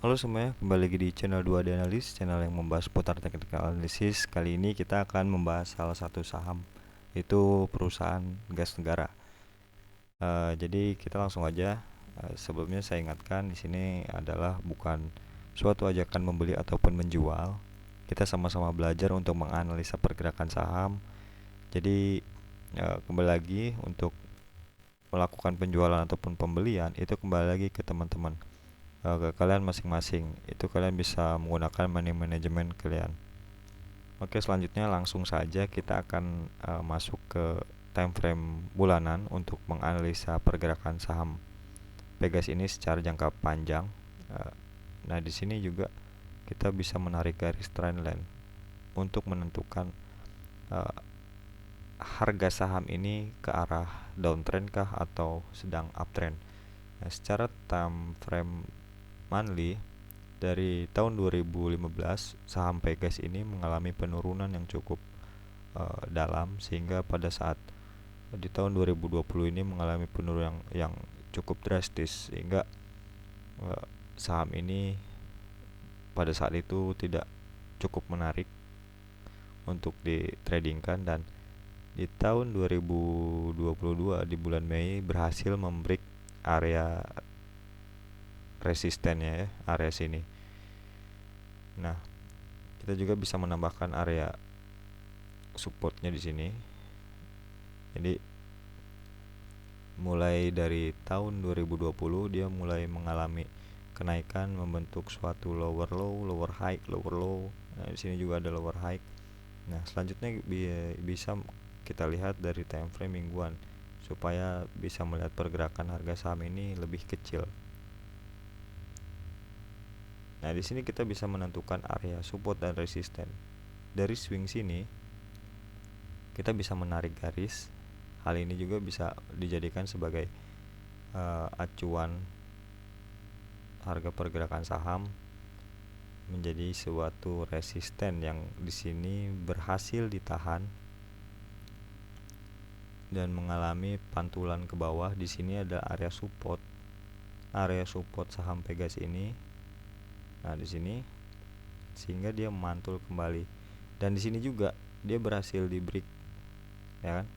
Halo semuanya, kembali lagi di channel 2D Analis, channel yang membahas putar teknikal analisis. Kali ini kita akan membahas salah satu saham, yaitu perusahaan gas negara. Jadi kita langsung aja. Sebelumnya saya ingatkan di sini adalah bukan suatu ajakan membeli ataupun menjual. Kita sama-sama belajar untuk menganalisa pergerakan saham. Jadi kembali lagi untuk melakukan penjualan ataupun pembelian itu kembali lagi ke teman-teman, ke kalian masing-masing. Itu kalian bisa menggunakan money management kalian. Oke, selanjutnya langsung saja kita akan masuk ke time frame bulanan untuk menganalisa pergerakan saham Pegas ini secara jangka panjang. Eh, nah, di sini juga kita bisa menarik garis trendline untuk menentukan eh, harga saham ini ke arah downtrend kah atau sedang uptrend. Nah, secara time frame monthly dari tahun 2015 saham Pegas ini mengalami penurunan yang cukup dalam, sehingga pada saat di tahun 2020 ini mengalami penurunan yang cukup drastis, sehingga saham ini pada saat itu tidak cukup menarik untuk ditradingkan, dan di tahun 2022 di bulan Mei berhasil membreak area resistennya ya, area sini. Nah, kita juga bisa menambahkan area supportnya di sini. Jadi mulai dari tahun 2020 dia mulai mengalami kenaikan, membentuk suatu lower low, lower high, lower low. Nah, di sini juga ada lower high. Nah, selanjutnya bisa kita lihat dari time frame mingguan supaya bisa melihat pergerakan harga saham ini lebih kecil. Nah, di sini kita bisa menentukan area support dan resisten. Dari swing sini kita bisa menarik garis. Hal ini juga bisa dijadikan sebagai acuan harga pergerakan saham menjadi suatu resisten yang di sini berhasil ditahan dan mengalami pantulan ke bawah. Di sini ada area support saham Pegas ini. Nah, di sini sehingga dia memantul kembali, dan di sini juga dia berhasil di break, ya kan?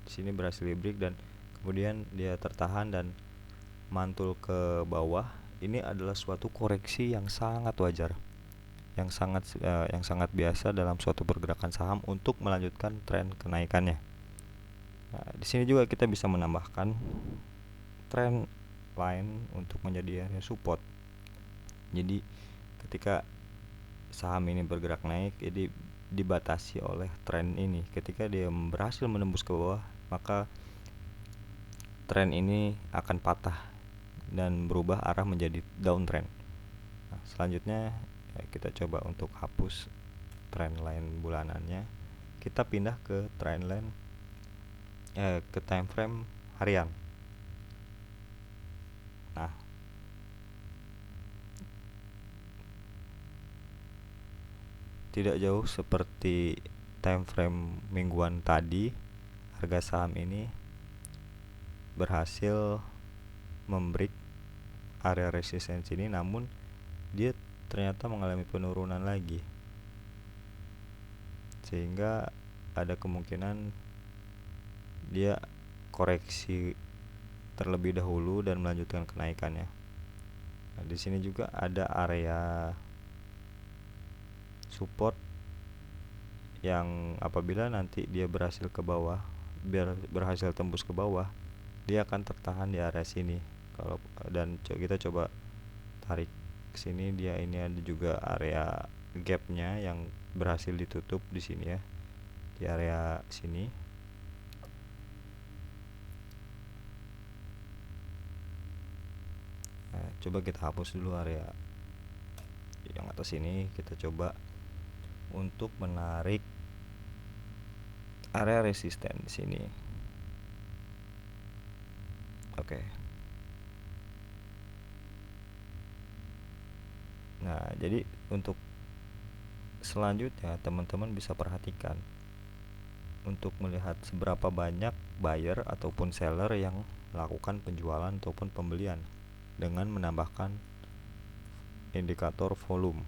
Di sini berhasil di break dan kemudian dia tertahan dan mantul ke bawah. Ini adalah suatu koreksi yang sangat wajar, yang sangat biasa dalam suatu pergerakan saham untuk melanjutkan tren kenaikannya. Nah, di sini juga kita bisa menambahkan trend line untuk menjadi area support. Jadi ketika saham ini bergerak naik, jadi dibatasi oleh tren ini. Ketika dia berhasil menembus ke bawah, maka tren ini akan patah dan berubah arah menjadi downtrend. Nah, selanjutnya kita coba untuk hapus trend line bulanannya. Kita pindah ke trend line ke time frame harian. Nah, tidak jauh seperti time frame mingguan tadi, harga saham ini berhasil membreak area resistensi ini, namun dia ternyata mengalami penurunan lagi, sehingga ada kemungkinan dia koreksi terlebih dahulu dan melanjutkan kenaikannya. Nah, di sini juga ada area support yang apabila nanti dia berhasil ke bawah, berhasil tembus ke bawah, dia akan tertahan di area sini. Dan kita coba tarik ke sini, dia ini ada juga area gapnya yang berhasil ditutup di sini ya, di area sini. Nah, coba kita hapus dulu area yang atas ini. Kita coba untuk menarik area resisten di sini. Oke. Nah, jadi untuk selanjutnya teman-teman bisa perhatikan untuk melihat seberapa banyak buyer ataupun seller yang melakukan penjualan ataupun pembelian dengan menambahkan indikator volume.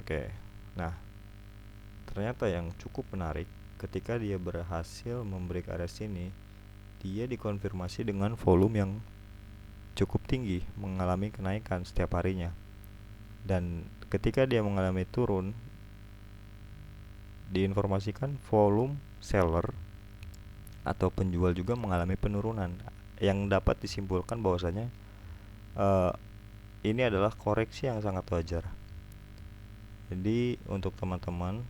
Oke. Nah, ternyata yang cukup menarik ketika dia berhasil membreak area sini, dia dikonfirmasi dengan volume yang cukup tinggi, mengalami kenaikan setiap harinya. Dan ketika dia mengalami turun, diinformasikan volume seller atau penjual juga mengalami penurunan, yang dapat disimpulkan bahwasanya ini adalah koreksi yang sangat wajar. Jadi untuk teman-teman,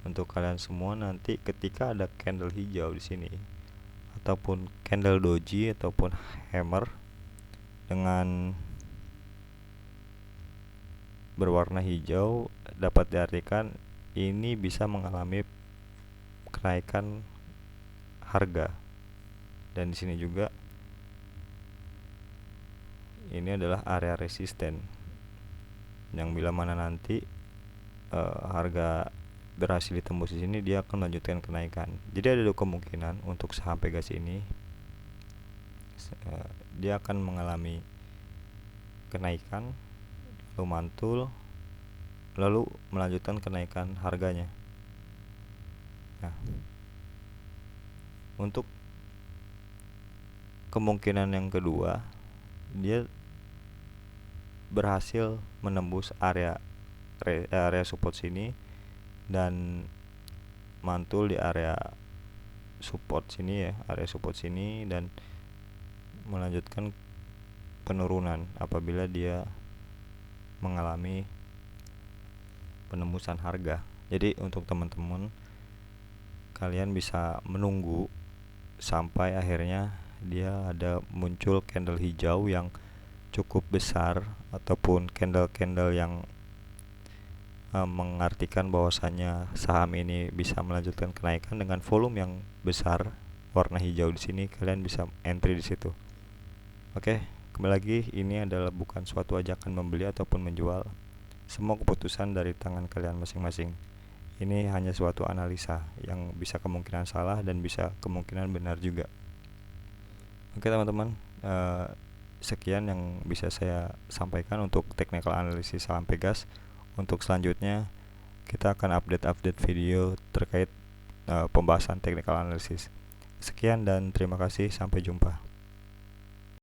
untuk kalian semua, nanti ketika ada candle hijau di sini ataupun candle doji ataupun hammer dengan berwarna hijau, dapat diartikan ini bisa mengalami kenaikan harga. Dan di sini juga ini adalah area resisten yang bila mana nanti harga berhasil ditembus di sini, dia akan melanjutkan kenaikan. Jadi ada dua kemungkinan untuk saham Pegas ini, dia akan mengalami kenaikan lalu mantul lalu melanjutkan kenaikan harganya. Nah, untuk kemungkinan yang kedua, dia berhasil menembus area support sini dan mantul di area support sini ya, area support sini, dan melanjutkan penurunan apabila dia mengalami penembusan harga. Jadi untuk teman-teman, kalian bisa menunggu sampai akhirnya dia ada muncul candle hijau yang cukup besar ataupun candle-candle yang mengartikan bahwasanya saham ini bisa melanjutkan kenaikan dengan volume yang besar warna hijau di sini. Kalian bisa entry di situ. Oke, kembali lagi, ini adalah bukan suatu ajakan membeli ataupun menjual. Semua keputusan dari tangan kalian masing-masing. Ini hanya suatu analisa yang bisa kemungkinan salah dan bisa kemungkinan benar juga. Oke teman-teman, sekian yang bisa saya sampaikan untuk technical analysis saham Pegas. Untuk selanjutnya kita akan update video terkait pembahasan technical analysis. Sekian dan terima kasih, sampai jumpa.